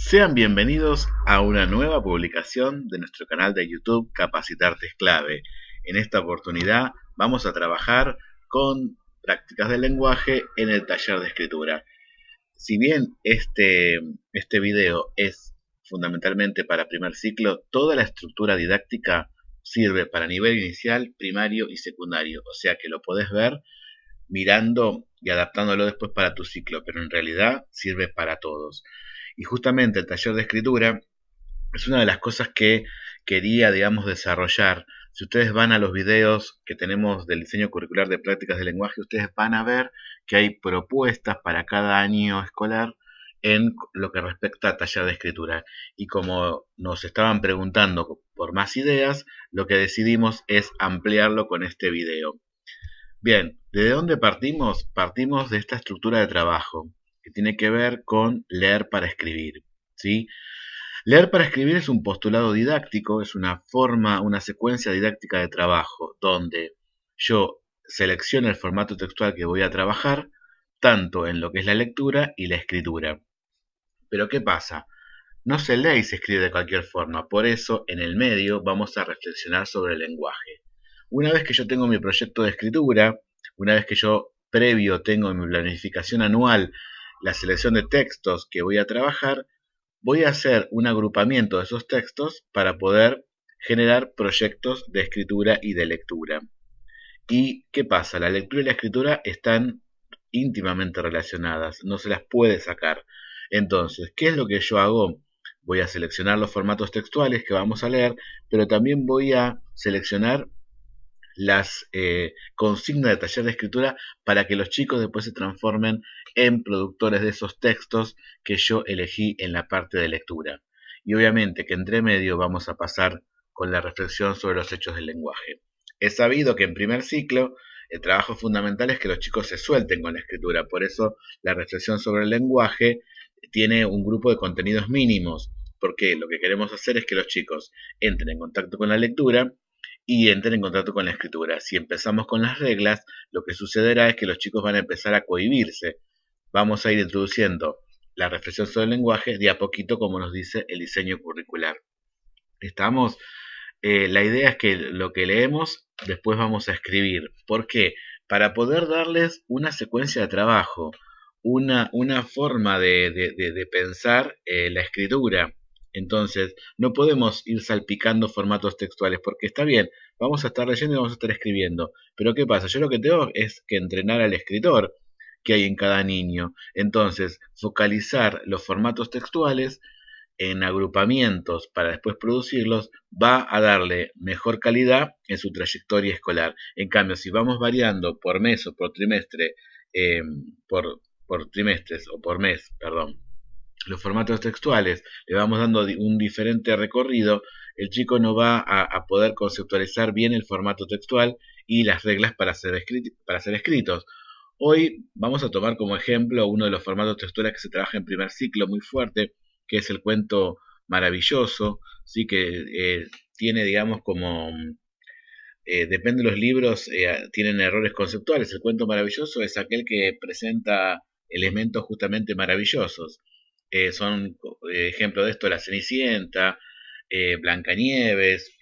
Sean bienvenidos a una nueva publicación de nuestro canal de YouTube Capacitarte es clave. En esta oportunidad vamos a trabajar con prácticas del lenguaje en el taller de escritura. Si bien este video es fundamentalmente para primer ciclo, toda la estructura didáctica sirve para nivel inicial, primario y secundario. O sea que lo podés ver mirando y adaptándolo después para tu ciclo, pero en realidad sirve para todos. Y justamente el taller de escritura es una de las cosas que quería, digamos, desarrollar. Si ustedes van a los videos que tenemos del diseño curricular de prácticas de lenguaje, ustedes van a ver que hay propuestas para cada año escolar en lo que respecta a taller de escritura. Y como nos estaban preguntando por más ideas, lo que decidimos es ampliarlo con este video. Bien, ¿de dónde partimos? Partimos de esta estructura de trabajo que tiene que ver con leer para escribir, ¿sí? Leer para escribir es un postulado didáctico, es una forma, una secuencia didáctica de trabajo donde yo selecciono el formato textual que voy a trabajar, tanto en lo que es la lectura y la escritura. Pero ¿qué pasa? No se lee y se escribe de cualquier forma, por eso en el medio vamos a reflexionar sobre el lenguaje. Una vez que yo tengo mi proyecto de escritura, una vez que yo previo tengo en mi planificación anual la selección de textos que voy a trabajar, voy a hacer un agrupamiento de esos textos para poder generar proyectos de escritura y de lectura. ¿Y qué pasa? La lectura y la escritura están íntimamente relacionadas, no se las puede sacar. Entonces, ¿qué es lo que yo hago? Voy a seleccionar los formatos textuales que vamos a leer, pero también voy a seleccionar las consignas de taller de escritura para que los chicos después se transformen en productores de esos textos que yo elegí en la parte de lectura. Y obviamente que entre medio vamos a pasar con la reflexión sobre los hechos del lenguaje. Es sabido que en primer ciclo el trabajo fundamental es que los chicos se suelten con la escritura, por eso la reflexión sobre el lenguaje tiene un grupo de contenidos mínimos, porque lo que queremos hacer es que los chicos entren en contacto con la lectura y entren en contacto con la escritura. Si empezamos con las reglas, lo que sucederá es que los chicos van a empezar a cohibirse. Vamos a ir introduciendo la reflexión sobre el lenguaje de a poquito, como nos dice el diseño curricular. ¿Estamos? La idea es que lo que leemos después vamos a escribir. ¿Por qué? Para poder darles una secuencia de trabajo, una forma de pensar la escritura. Entonces, no podemos ir salpicando formatos textuales, porque está bien, vamos a estar leyendo y vamos a estar escribiendo. Pero ¿qué pasa? Yo lo que tengo es que entrenar al escritor que hay en cada niño. Entonces, focalizar los formatos textuales en agrupamientos para después producirlos, va a darle mejor calidad en su trayectoria escolar. En cambio, si vamos variando por mes o por trimestre, eh, por trimestres o por mes, perdón, los formatos textuales, le vamos dando un diferente recorrido, el chico no va a poder conceptualizar bien el formato textual y las reglas para ser escritos. Hoy vamos a tomar como ejemplo uno de los formatos textuales que se trabaja en primer ciclo muy fuerte, que es el cuento maravilloso, sí que tiene, digamos, como depende de los libros, tienen errores conceptuales. El cuento maravilloso es aquel que presenta elementos justamente maravillosos. Son ejemplo de esto la Cenicienta, Blancanieves,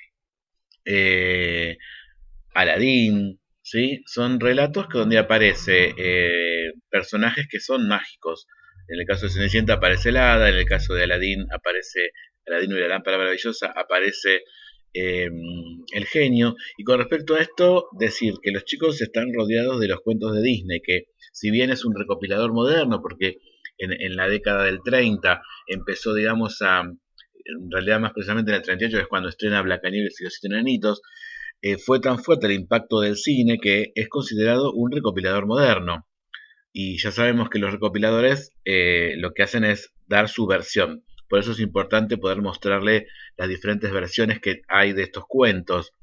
eh, Aladín, ¿sí? Son relatos que donde aparece personajes que son mágicos. En el caso de Cenicienta aparece el hada, en el caso de Aladín aparece Aladino y la lámpara maravillosa, aparece eh, el genio. Y con respecto a esto, decir que los chicos están rodeados de los cuentos de Disney, que si bien es un recopilador moderno, porque en la década del 30 empezó, digamos, en realidad más precisamente en el 38 es cuando estrena Blancanieves y los siete enanitos, fue tan fuerte el impacto del cine que es considerado un recopilador moderno. Y ya sabemos que los recopiladores lo que hacen es dar su versión. Por eso es importante poder mostrarle las diferentes versiones que hay de estos cuentos.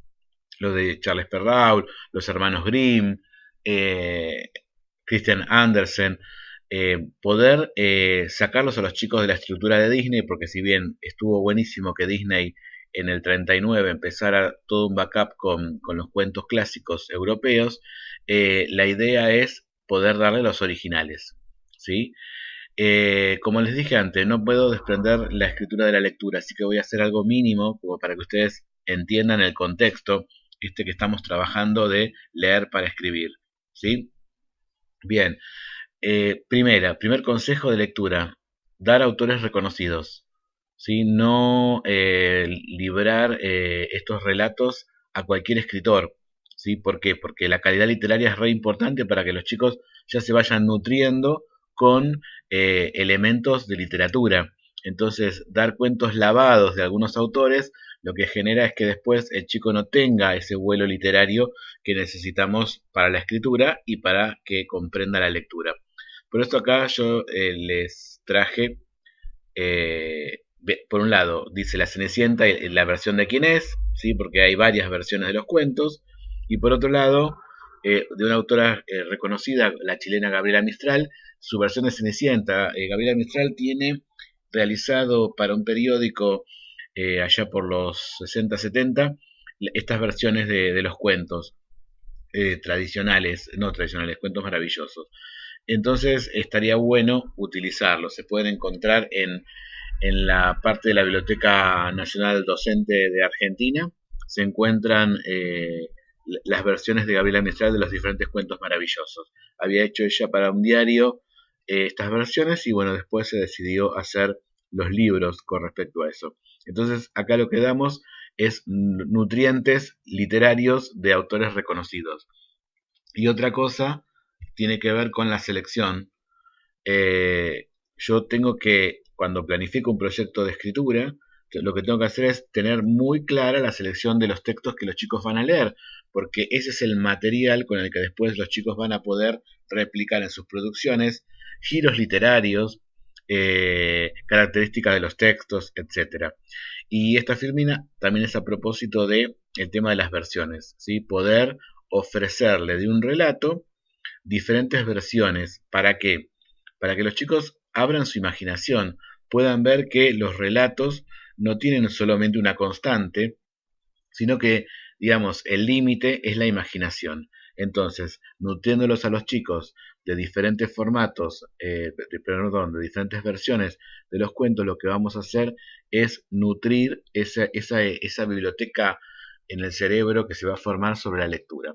Los de Charles Perrault, los hermanos Grimm, eh, Christian Andersen. Poder sacarlos a los chicos de la estructura de Disney, porque si bien estuvo buenísimo que Disney en el 39 empezara todo un backup con los cuentos clásicos europeos, la idea es poder darle los originales, ¿sí? Como les dije antes, no puedo desprender la escritura de la lectura, así que voy a hacer algo mínimo como para que ustedes entiendan el contexto que estamos trabajando de leer para escribir. ¿Sí? Bien, primer consejo de lectura, dar autores reconocidos. ¿Sí? No librar estos relatos a cualquier escritor. ¿Sí? ¿Por qué? Porque la calidad literaria es re importante para que los chicos ya se vayan nutriendo con elementos de literatura. Entonces, dar cuentos lavados de algunos autores lo que genera es que después el chico no tenga ese vuelo literario que necesitamos para la escritura y para que comprenda la lectura. Por esto acá yo les traje por un lado, dice la Cenicienta, la versión de quién es, ¿sí? Porque hay varias versiones de los cuentos, y por otro lado, de una autora reconocida, la chilena Gabriela Mistral, su versión de Cenicienta. Gabriela Mistral tiene realizado para un periódico allá por los 60-70 estas versiones de los cuentos tradicionales, no tradicionales, cuentos maravillosos. Entonces estaría bueno utilizarlos. Se pueden encontrar en la parte de la Biblioteca Nacional Docente de Argentina. Se encuentran las versiones de Gabriela Mistral de los diferentes cuentos maravillosos. Había hecho ella para un diario estas versiones y bueno, después se decidió hacer los libros con respecto a eso. Entonces acá lo que damos es nutrientes literarios de autores reconocidos. Y otra cosa tiene que ver con la selección. Yo tengo que, cuando planifico un proyecto de escritura, lo que tengo que hacer es tener muy clara la selección de los textos que los chicos van a leer, porque ese es el material con el que después los chicos van a poder replicar en sus producciones giros literarios, características de los textos, etcétera. Y esta firmina también es a propósito de el tema de las versiones, ¿sí? Poder ofrecerle de un relato diferentes versiones. ¿Para qué? Para que los chicos abran su imaginación, puedan ver que los relatos no tienen solamente una constante, sino que, digamos, el límite es la imaginación. Entonces, nutriéndolos a los chicos de diferentes formatos, de diferentes versiones de los cuentos, lo que vamos a hacer es nutrir esa biblioteca en el cerebro que se va a formar sobre la lectura.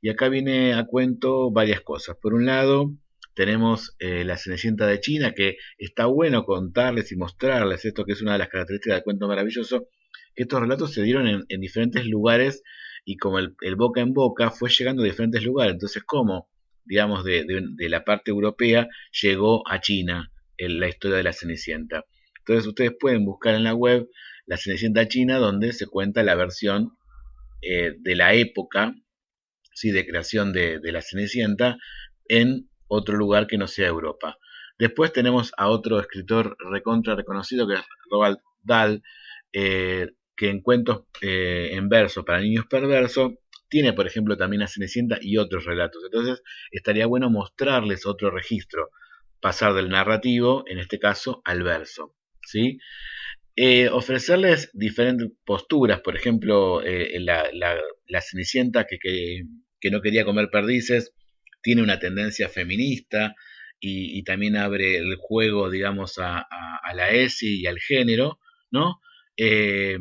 Y acá viene a cuento varias cosas. Por un lado, tenemos la Cenicienta de China, que está bueno contarles y mostrarles esto, que es una de las características del cuento maravilloso, que estos relatos se dieron en diferentes lugares y como el boca en boca fue llegando a diferentes lugares. Entonces, ¿cómo, digamos, de la parte europea llegó a China la historia de la Cenicienta? Entonces, ustedes pueden buscar en la web la Cenicienta China, donde se cuenta la versión de la época, ¿sí? De creación de la Cenicienta en otro lugar que no sea Europa. Después tenemos a otro escritor recontra reconocido que es Roald Dahl, que en cuentos en verso para niños perversos tiene, por ejemplo, también a Cenicienta y otros relatos. Entonces, estaría bueno mostrarles otro registro, pasar del narrativo, en este caso, al verso. ¿Sí? Ofrecerles diferentes posturas, por ejemplo, la Cenicienta que no quería comer perdices, tiene una tendencia feminista y también abre el juego, digamos, a la ESI y al género, ¿no? Eh,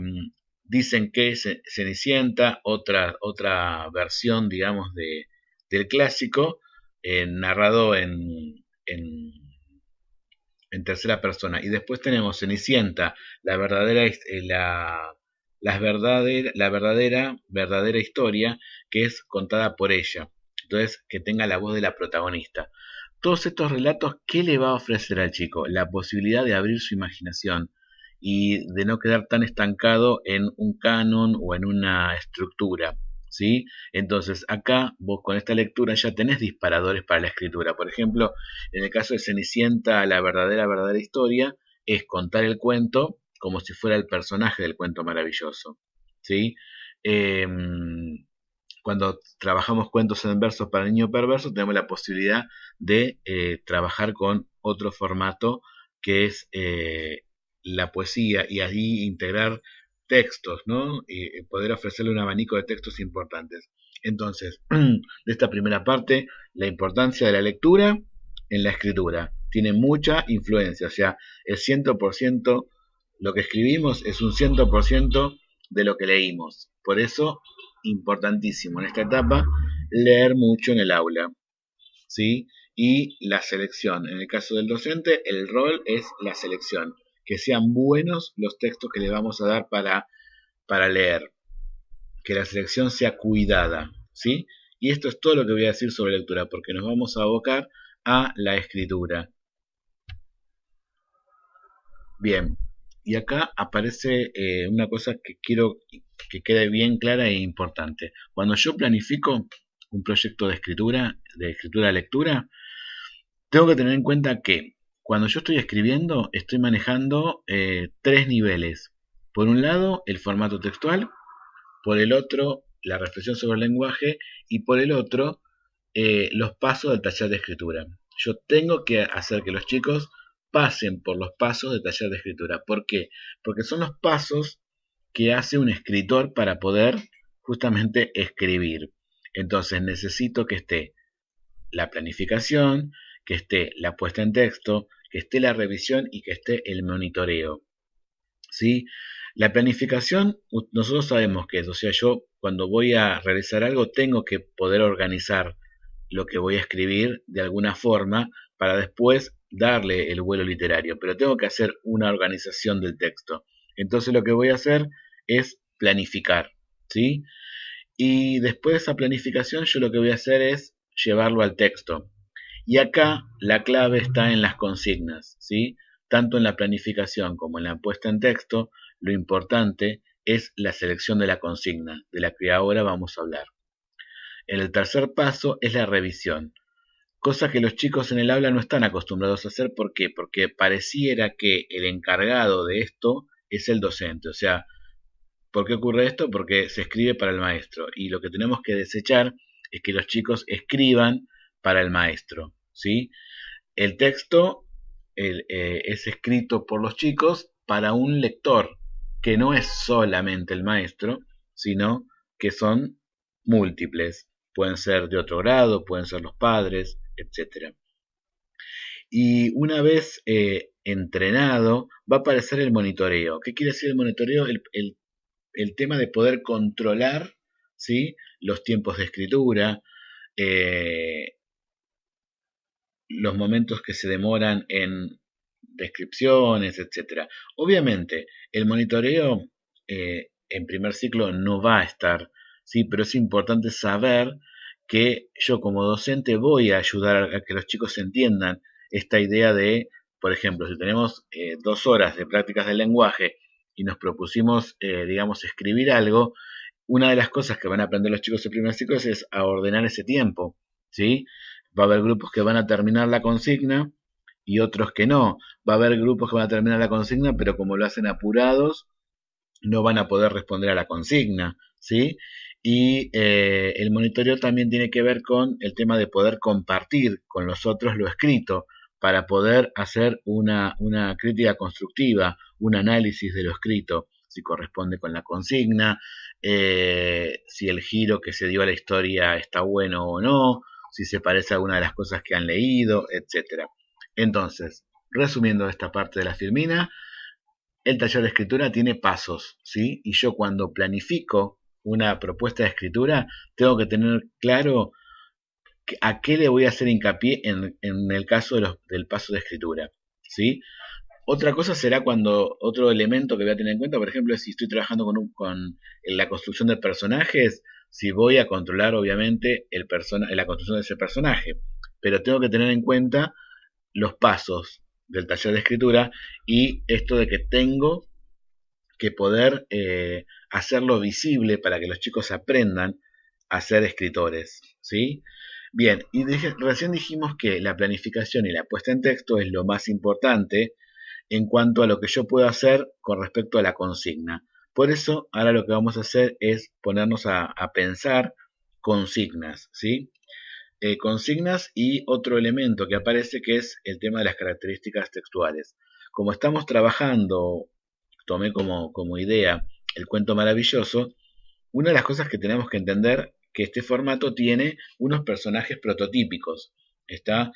Dicen que Cenicienta, otra versión, digamos, del clásico, narrado en tercera persona. Y después tenemos Cenicienta, la verdadera, verdadera historia que es contada por ella. Entonces, que tenga la voz de la protagonista. Todos estos relatos, ¿qué le va a ofrecer al chico? La posibilidad de abrir su imaginación y de no quedar tan estancado en un canon o en una estructura. ¿Sí? Entonces, acá vos con esta lectura ya tenés disparadores para la escritura. Por ejemplo, en el caso de Cenicienta, la verdadera historia es contar el cuento como si fuera el personaje del cuento maravilloso. ¿Sí? Eh, Cuando trabajamos cuentos en versos para niño perverso, tenemos la posibilidad de trabajar con otro formato que es la poesía y allí integrar textos, ¿no? Y poder ofrecerle un abanico de textos importantes. Entonces, de esta primera parte, la importancia de la lectura en la escritura. tiene mucha influencia, o sea, el 100%, lo que escribimos es un 100% de lo que leímos. Por eso, importantísimo en esta etapa, leer mucho en el aula, ¿sí? Y la selección. En el caso del docente, el rol es la selección. Que sean buenos los textos que le vamos a dar para leer. Que la selección sea cuidada, ¿sí? Y esto es todo lo que voy a decir sobre lectura, porque nos vamos a abocar a la escritura. Bien, y acá aparece una cosa que quiero que quede bien clara e importante. Cuando yo planifico un proyecto de escritura-lectura, tengo que tener en cuenta que cuando yo estoy escribiendo, estoy manejando tres niveles. Por un lado, el formato textual, por el otro, la reflexión sobre el lenguaje, y por el otro, los pasos del taller de escritura. Yo tengo que hacer que los chicos pasen por los pasos del taller de escritura. ¿Por qué? Porque son los pasos que hace un escritor para poder justamente escribir. Entonces necesito que esté la planificación, que esté la puesta en texto, que esté la revisión y que esté el monitoreo. ¿Sí? La planificación, nosotros sabemos que es, o sea, yo cuando voy a realizar algo tengo que poder organizar lo que voy a escribir de alguna forma para después darle el vuelo literario, pero tengo que hacer una organización del texto. Entonces lo que voy a hacer es planificar, ¿sí? Y después de esa planificación yo lo que voy a hacer es llevarlo al texto. Y acá la clave está en las consignas, ¿sí? Tanto en la planificación como en la puesta en texto, lo importante es la selección de la consigna, de la que ahora vamos a hablar. El tercer paso es la revisión, cosa que los chicos en el aula no están acostumbrados a hacer. ¿Por qué? Porque pareciera que el encargado de esto es el docente. O sea, ¿por qué ocurre esto? Porque se escribe para el maestro y lo que tenemos que desechar es que los chicos escriban para el maestro, ¿sí? El texto es escrito por los chicos para un lector, que no es solamente el maestro, sino que son múltiples. Pueden ser de otro grado, pueden ser los padres, etcétera. Y una vez entrenado, va a aparecer el monitoreo. ¿Qué quiere decir el monitoreo? El tema de poder controlar, ¿sí?, los tiempos de escritura, eh, los momentos que se demoran en descripciones, etcétera. Obviamente, el monitoreo en primer ciclo no va a estar, ¿sí? Pero es importante saber que yo como docente voy a ayudar a que los chicos entiendan esta idea de, por ejemplo, si tenemos 2 horas de prácticas del lenguaje y nos propusimos, digamos, escribir algo, una de las cosas que van a aprender los chicos en primer ciclo es a ordenar ese tiempo, ¿sí? Va a haber grupos que van a terminar la consigna y otros que no. Va a haber grupos que van a terminar la consigna, pero como lo hacen apurados, no van a poder responder a la consigna, ¿sí? Y el monitoreo también tiene que ver con el tema de poder compartir con los otros lo escrito, para poder hacer una crítica constructiva, un análisis de lo escrito, si corresponde con la consigna, si el giro que se dio a la historia está bueno o no, si se parece a alguna de las cosas que han leído, etcétera. Entonces, resumiendo esta parte de la filmina, el taller de escritura tiene pasos, ¿sí? Y yo cuando planifico una propuesta de escritura, tengo que tener claro a qué le voy a hacer hincapié en el caso del paso de escritura, ¿sí? Otra cosa será cuando otro elemento que voy a tener en cuenta, por ejemplo, es si estoy trabajando con la construcción de personajes, si voy a controlar obviamente la construcción de ese personaje, pero tengo que tener en cuenta los pasos del taller de escritura y esto de que tengo que poder hacerlo visible para que los chicos aprendan a ser escritores, ¿sí? Bien, y recién dijimos que la planificación y la puesta en texto es lo más importante en cuanto a lo que yo puedo hacer con respecto a la consigna. Por eso, ahora lo que vamos a hacer es ponernos a pensar consignas, ¿sí? Consignas y otro elemento que aparece, que es el tema de las características textuales. Como estamos trabajando, tomé como idea el cuento maravilloso, una de las cosas que tenemos que entender que este formato tiene unos personajes prototípicos. Está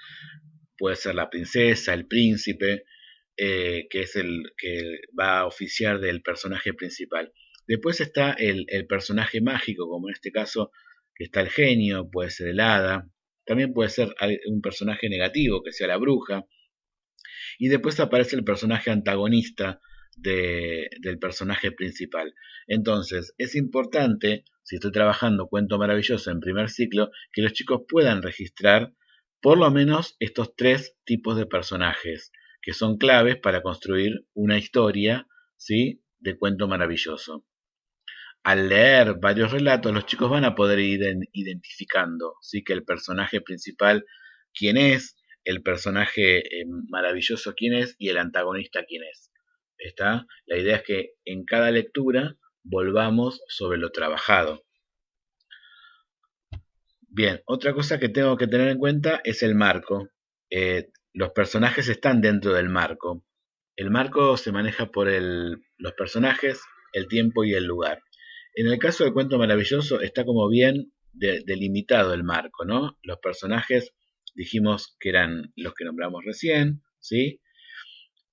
puede ser la princesa, el príncipe, que es el que va a oficiar del personaje principal. Después está el personaje mágico, como en este caso, que está el genio, puede ser el hada, también puede ser un personaje negativo, que sea la bruja, y después aparece el personaje antagonista del personaje principal. Entonces, es importante, si estoy trabajando Cuento Maravilloso en primer ciclo, que los chicos puedan registrar por lo menos estos tres tipos de personajes, que son claves para construir una historia, ¿sí?, de Cuento Maravilloso. Al leer varios relatos, los chicos van a poder ir identificando, ¿sí?, que el personaje principal quién es, el personaje maravilloso quién es y el antagonista quién es. ¿Está? La idea es que en cada lectura volvamos sobre lo trabajado. Bien, otra cosa que tengo que tener en cuenta es el marco. Los personajes están dentro del marco. El marco se maneja por los personajes, el tiempo y el lugar. En el caso del Cuento Maravilloso está como bien delimitado el marco, ¿no? Los personajes dijimos que eran los que nombramos recién, ¿sí?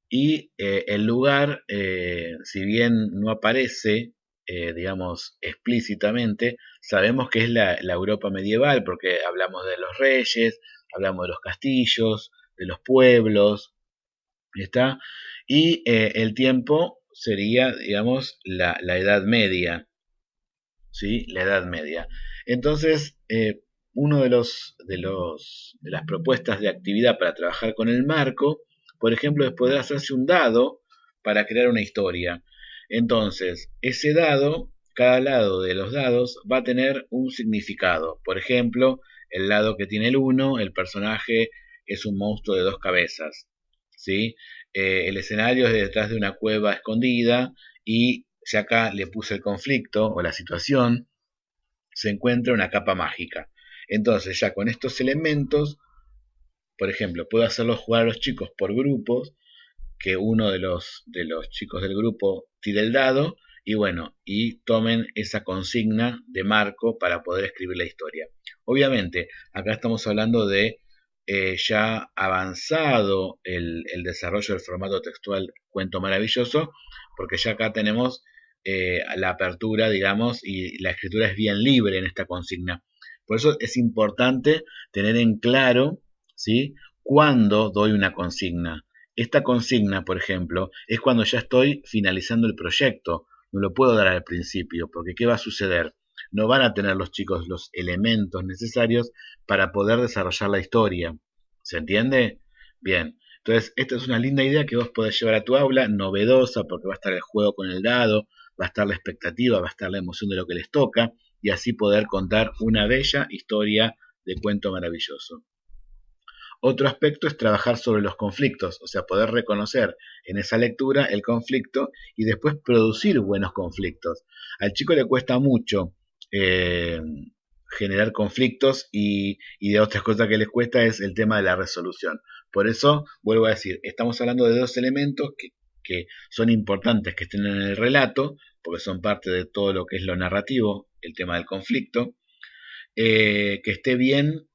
Y el lugar, si bien no aparece, digamos, explícitamente, sabemos que es la Europa medieval, porque hablamos de los reyes, hablamos de los castillos, de los pueblos, ¿está? Y el tiempo sería, digamos, la Edad Media, ¿sí? La Edad Media. Entonces, uno de las propuestas de actividad para trabajar con el marco, por ejemplo, es poder hacerse un dado para crear una historia. Entonces, ese dado, cada lado de los dados va a tener un significado. Por ejemplo, el lado que tiene el 1, el personaje es un monstruo de dos cabezas, ¿sí? El escenario es detrás de una cueva escondida y si acá le puse el conflicto o la situación, se encuentra una capa mágica. Entonces ya con estos elementos, por ejemplo, puedo hacerlos jugar a los chicos por grupos, que uno de los chicos del grupo tire el dado y bueno, y tomen esa consigna de marco para poder escribir la historia. Obviamente, acá estamos hablando de ya avanzado el desarrollo del formato textual Cuento Maravilloso, porque ya acá tenemos la apertura, digamos, y la escritura es bien libre en esta consigna. Por eso es importante tener en claro, ¿sí?, cuándo doy una consigna. Esta consigna, por ejemplo, es cuando ya estoy finalizando el proyecto. No lo puedo dar al principio, porque ¿qué va a suceder? No van a tener los chicos los elementos necesarios para poder desarrollar la historia. ¿Se entiende? Bien. Entonces, esta es una linda idea que vos podés llevar a tu aula, novedosa, porque va a estar el juego con el dado, va a estar la expectativa, va a estar la emoción de lo que les toca, y así poder contar una bella historia de Cuento Maravilloso. Otro aspecto es trabajar sobre los conflictos, o sea, poder reconocer en esa lectura el conflicto y después producir buenos conflictos. Al chico le cuesta mucho eh, generar conflictos y de otras cosas que les cuesta es el tema de la resolución. Por eso, vuelvo a decir, estamos hablando de dos elementos que son importantes que estén en el relato, porque son parte de todo lo que es lo narrativo, el tema del conflicto, que esté bien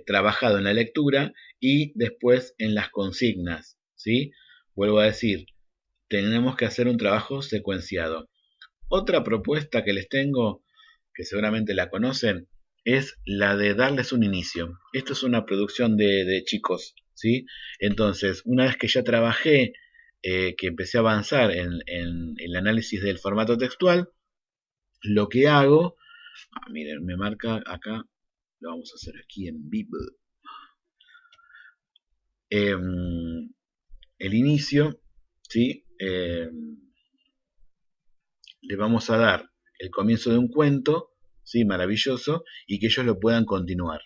trabajado en la lectura y después en las consignas, ¿sí? Vuelvo a decir, tenemos que hacer un trabajo secuenciado. Otra propuesta que les tengo, que seguramente la conocen, es la de darles un inicio. Esto es una producción de chicos, ¿sí? Entonces, una vez que ya trabajé, que empecé a avanzar en el análisis del formato textual, lo que hago, miren, me marca acá, lo vamos a hacer aquí en vivo. El inicio, ¿sí? Le vamos a dar el comienzo de un cuento, ¿sí?, maravilloso, y que ellos lo puedan continuar,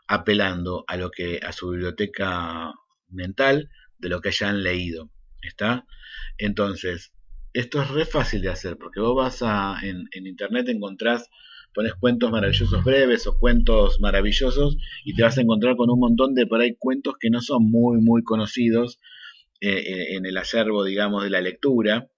apelando a su biblioteca mental de lo que hayan leído. ¿Está? Entonces, esto es re fácil de hacer, porque vos vas en internet, encontrás, pones cuentos maravillosos breves o cuentos maravillosos y te vas a encontrar con un montón de por ahí cuentos que no son muy conocidos en el acervo, digamos, de la lectura,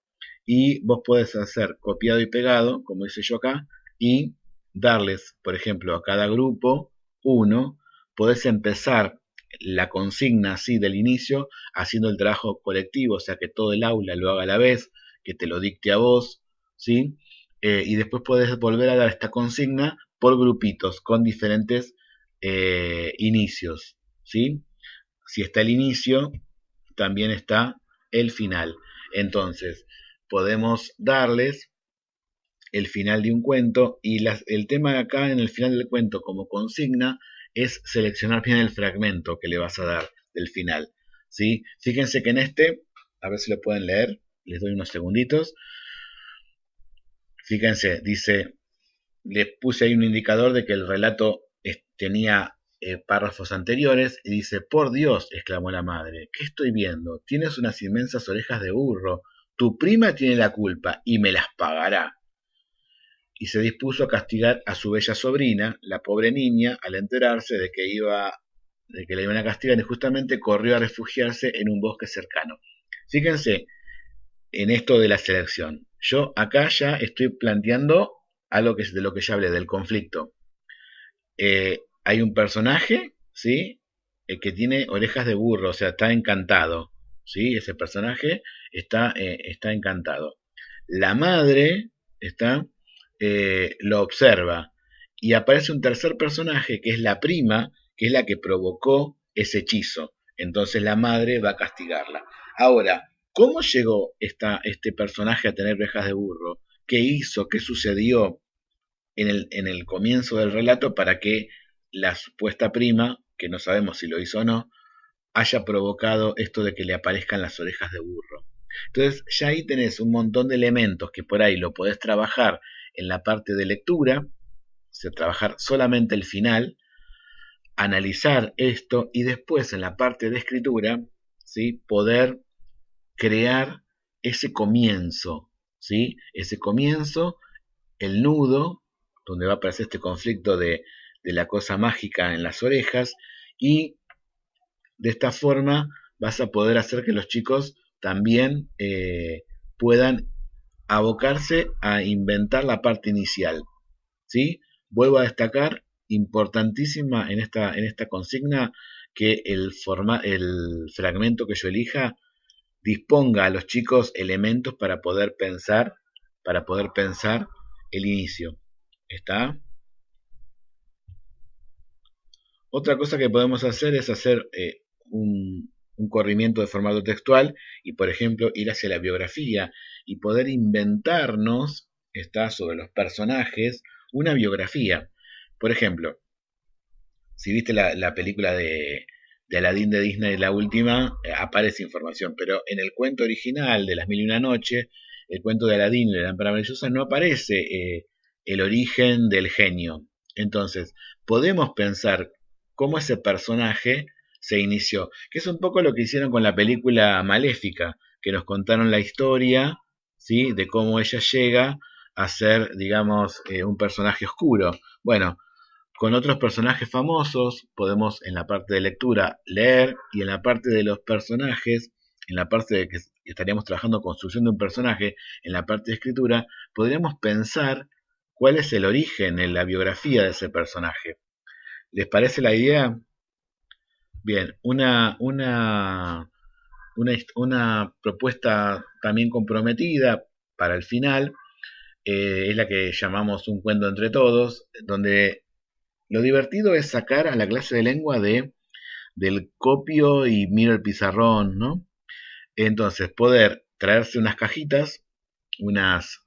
y vos podés hacer copiado y pegado, como hice yo acá, y darles, por ejemplo, a cada grupo uno, podés empezar la consigna así del inicio, haciendo el trabajo colectivo, o sea, que todo el aula lo haga a la vez, que te lo dicte a vos, ¿sí? Y después podés volver a dar esta consigna por grupitos, con diferentes inicios, ¿sí? Si está el inicio, también está el final. Entonces, podemos darles el final de un cuento y el tema de acá en el final del cuento como consigna es seleccionar bien el fragmento que le vas a dar del final, ¿sí? Fíjense que en este, a ver si lo pueden leer, les doy unos segunditos. Fíjense, dice, le puse ahí un indicador de que el relato tenía párrafos anteriores y dice, por Dios, exclamó la madre, ¿qué estoy viendo? Tienes unas inmensas orejas de burro, tu prima tiene la culpa y me las pagará. Y se dispuso a castigar a su bella sobrina. La pobre niña, al enterarse de que la iban a castigar, justamente corrió a refugiarse en un bosque cercano. Fíjense en esto de la selección. Yo acá ya estoy planteando algo que es de lo que ya hablé, del conflicto. Hay un personaje, ¿sí? Que tiene orejas de burro, o sea, está encantado, ¿sí? Ese personaje está encantado. La madre lo observa y aparece un tercer personaje que es la prima, que es la que provocó ese hechizo. Entonces la madre va a castigarla. Ahora, ¿cómo llegó este personaje a tener orejas de burro? ¿Qué hizo? ¿Qué sucedió en el comienzo del relato para que la supuesta prima, que no sabemos si lo hizo o no, haya provocado esto de que le aparezcan las orejas de burro? Entonces ya ahí tenés un montón de elementos que por ahí lo podés trabajar en la parte de lectura, o sea, trabajar solamente el final, analizar esto y después en la parte de escritura, ¿sí? Poder crear ese comienzo, ¿sí? Ese comienzo, el nudo, donde va a aparecer este conflicto de la cosa mágica en las orejas, y de esta forma vas a poder hacer que los chicos también puedan abocarse a inventar la parte inicial, ¿sí? Vuelvo a destacar, importantísima en esta consigna, que el fragmento que yo elija disponga a los chicos elementos para poder pensar el inicio. ¿Está? Otra cosa que podemos hacer es hacer un corrimiento de formato textual y, por ejemplo, ir hacia la biografía y poder inventarnos, está sobre los personajes, una biografía. Por ejemplo, si viste la película de Aladdin de Disney, la última, aparece información, pero en el cuento original de Las Mil y Una Noche, el cuento de Aladdin y la lámpara maravillosa, no aparece el origen del genio. Entonces, podemos pensar cómo ese personaje se inició, que es un poco lo que hicieron con la película Maléfica, que nos contaron la historia, ¿sí? De cómo ella llega a ser, digamos, un personaje oscuro. Bueno, con otros personajes famosos podemos en la parte de lectura leer, y en la parte de los personajes, en la parte de que estaríamos trabajando construcción de un personaje, en la parte de escritura, podríamos pensar cuál es el origen en la biografía de ese personaje. ¿Les parece la idea? Bien, una propuesta también comprometida para el final es la que llamamos un cuento entre todos, donde lo divertido es sacar a la clase de lengua del copio y miro el pizarrón, ¿no? Entonces, poder traerse unas cajitas, unas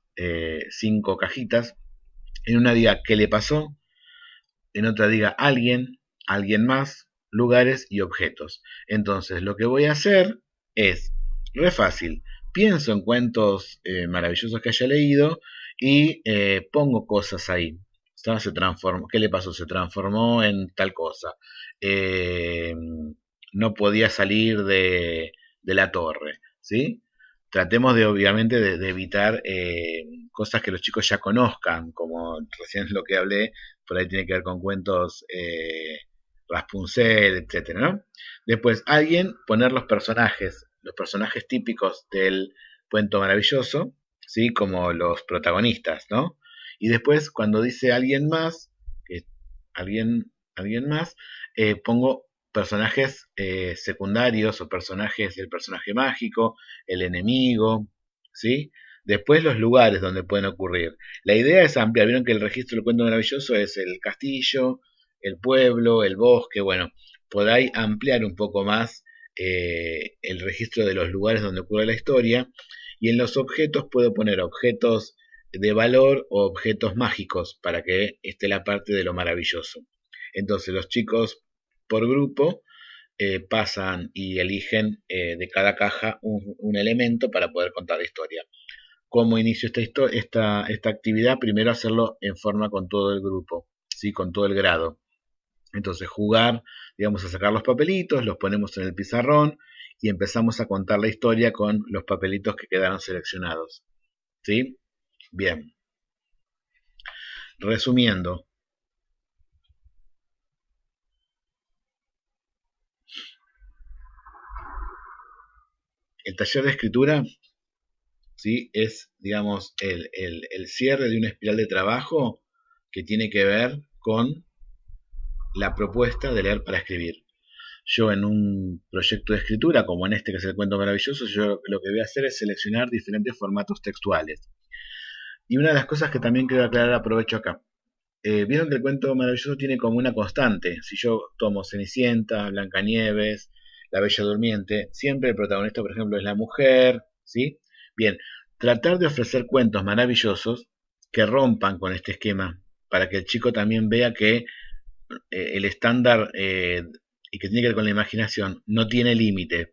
5 cajitas, en una diga qué le pasó, en otra diga alguien más, lugares y objetos. Entonces, lo que voy a hacer es, re fácil, pienso en cuentos maravillosos que haya leído y pongo cosas ahí. Se transformó, ¿qué le pasó? Se transformó en tal cosa. Eh, no podía salir de la torre, ¿sí? Tratemos de, obviamente, de evitar cosas que los chicos ya conozcan, como recién lo que hablé, por ahí tiene que ver con cuentos Rapunzel, etcétera, ¿no? Después, alguien poner los personajes típicos del cuento maravilloso, ¿sí? Como los protagonistas, ¿no? Y después, cuando dice alguien más, alguien más, pongo personajes secundarios o personajes, el personaje mágico, el enemigo, ¿sí? Después los lugares donde pueden ocurrir. La idea es ampliar. Vieron que el registro del cuento maravilloso es el castillo, el pueblo, el bosque. Bueno, podáis ampliar un poco más el registro de los lugares donde ocurre la historia. Y en los objetos puedo poner objetos de valor o objetos mágicos para que esté la parte de lo maravilloso. Entonces los chicos por grupo pasan y eligen de cada caja un elemento para poder contar la historia. ¿Cómo inicio esta actividad? Primero hacerlo en forma con todo el grupo, ¿sí? Con todo el grado. Entonces jugar, digamos, a sacar los papelitos, los ponemos en el pizarrón y empezamos a contar la historia con los papelitos que quedaron seleccionados. ¿Sí? Bien. Resumiendo, el taller de escritura, ¿sí? Es, digamos, el cierre de una espiral de trabajo que tiene que ver con la propuesta de leer para escribir. Yo en un proyecto de escritura, como en este que es el cuento maravilloso, yo lo que voy a hacer es seleccionar diferentes formatos textuales. Y una de las cosas que también quiero aclarar, aprovecho acá. Vieron que el cuento maravilloso tiene como una constante. Si yo tomo Cenicienta, Blancanieves, La Bella Durmiente, siempre el protagonista, por ejemplo, es la mujer, ¿sí? Bien, tratar de ofrecer cuentos maravillosos que rompan con este esquema, para que el chico también vea que el estándar y que tiene que ver con la imaginación no tiene límite.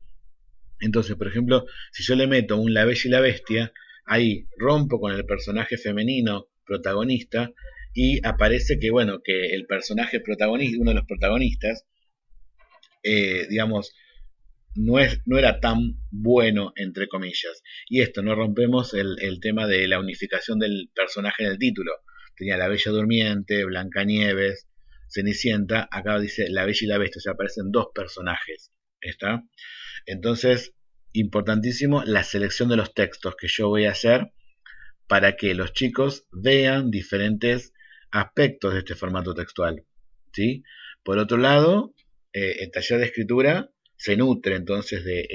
Entonces, por ejemplo, si yo le meto un La Bella y la Bestia, ahí rompo con el personaje femenino protagonista y aparece que, bueno, que el personaje protagonista, uno de los protagonistas, digamos, no era tan bueno, entre comillas. Y esto, no rompemos el tema de la unificación del personaje en el título. Tenía La Bella Durmiente, Blancanieves, Cenicienta, acá dice La Bella y la Bestia, o sea, aparecen dos personajes. ¿Está? Entonces, importantísimo la selección de los textos que yo voy a hacer para que los chicos vean diferentes aspectos de este formato textual. ¿Sí? Por otro lado, el taller de escritura se nutre entonces de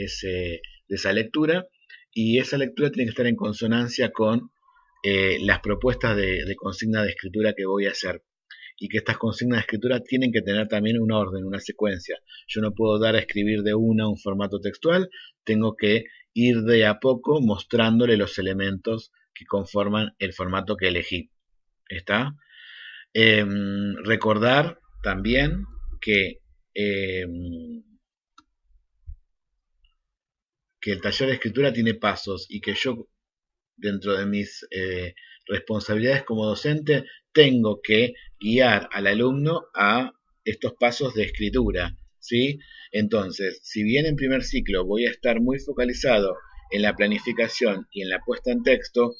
esa lectura y esa lectura tiene que estar en consonancia con las propuestas de consigna de escritura que voy a hacer y que estas consignas de escritura tienen que tener también un orden, una secuencia. Yo no puedo dar a escribir de una un formato textual, tengo que ir de a poco mostrándole los elementos que conforman el formato que elegí. ¿Está? Recordar también que el taller de escritura tiene pasos y que yo, dentro de mis responsabilidades como docente, tengo que guiar al alumno a estos pasos de escritura, ¿sí? Entonces, si bien en primer ciclo voy a estar muy focalizado en la planificación y en la puesta en texto,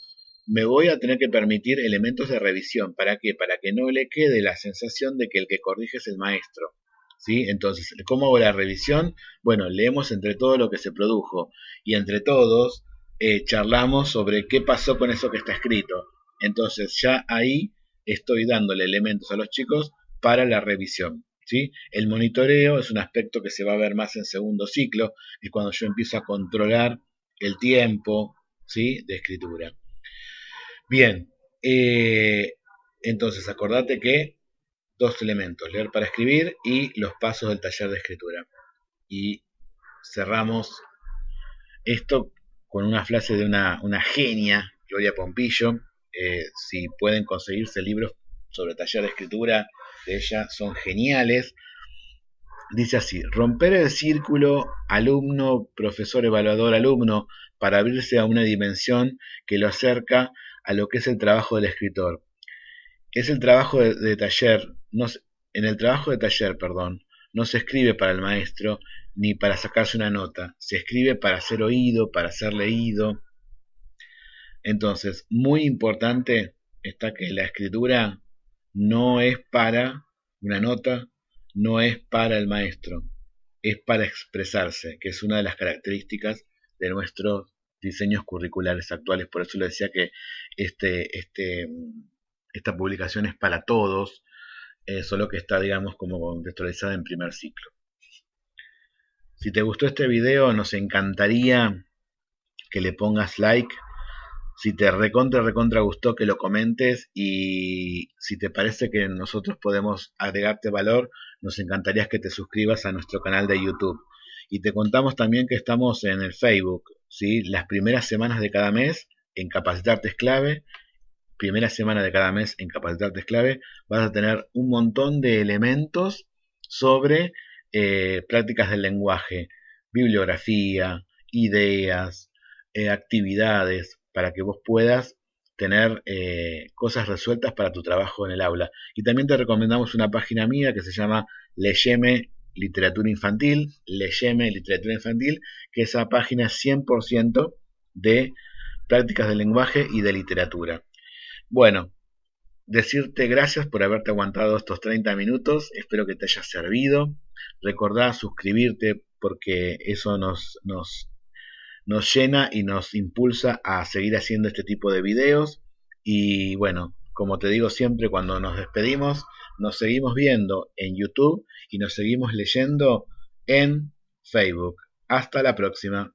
me voy a tener que permitir elementos de revisión. ¿Para qué? Para que no le quede la sensación de que el que corrige es el maestro. ¿Sí? Entonces, ¿cómo hago la revisión? Bueno, leemos entre todo lo que se produjo y entre todos charlamos sobre qué pasó con eso que está escrito. Entonces, ya ahí estoy dándole elementos a los chicos para la revisión. ¿Sí? El monitoreo es un aspecto que se va a ver más en segundo ciclo, es cuando yo empiezo a controlar el tiempo, ¿sí? De escritura. Bien, entonces acordate que dos elementos, leer para escribir y los pasos del taller de escritura. Y cerramos esto con una frase de una genia, Gloria Pompillo. Si pueden conseguirse libros sobre taller de escritura de ella, son geniales. Dice así: romper el círculo alumno, profesor, evaluador, alumno, para abrirse a una dimensión que lo acerca a lo que es el trabajo del escritor. Es el trabajo de taller, no, en el trabajo de taller, perdón, no se escribe para el maestro ni para sacarse una nota, se escribe para ser oído, para ser leído. Entonces, muy importante está que la escritura no es para una nota, no es para el maestro, es para expresarse, que es una de las características de nuestros diseños curriculares actuales. Por eso le decía que esta publicación es para todos, solo que está, digamos, como contextualizada en primer ciclo. Si te gustó este video, nos encantaría que le pongas like. Si te recontra gustó, que lo comentes. Y si te parece que nosotros podemos agregarte valor, nos encantaría que te suscribas a nuestro canal de YouTube. Y te contamos también que estamos en el Facebook, ¿sí? Las primeras semanas de cada mes en Capacitarte es Clave. Primera semana de cada mes en Capacitarte es Clave. Vas a tener un montón de elementos sobre prácticas del lenguaje, bibliografía, ideas, actividades, para que vos puedas tener cosas resueltas para tu trabajo en el aula. Y también te recomendamos una página mía que se llama Leyeme Literatura Infantil, Leyeme Literatura Infantil, que esa página es 100% de prácticas del lenguaje y de literatura. Bueno, decirte gracias por haberte aguantado estos 30 minutos, espero que te haya servido. Recordá suscribirte porque eso nos llena y nos impulsa a seguir haciendo este tipo de videos. Y bueno, como te digo siempre cuando nos despedimos, nos seguimos viendo en YouTube y nos seguimos leyendo en Facebook. Hasta la próxima.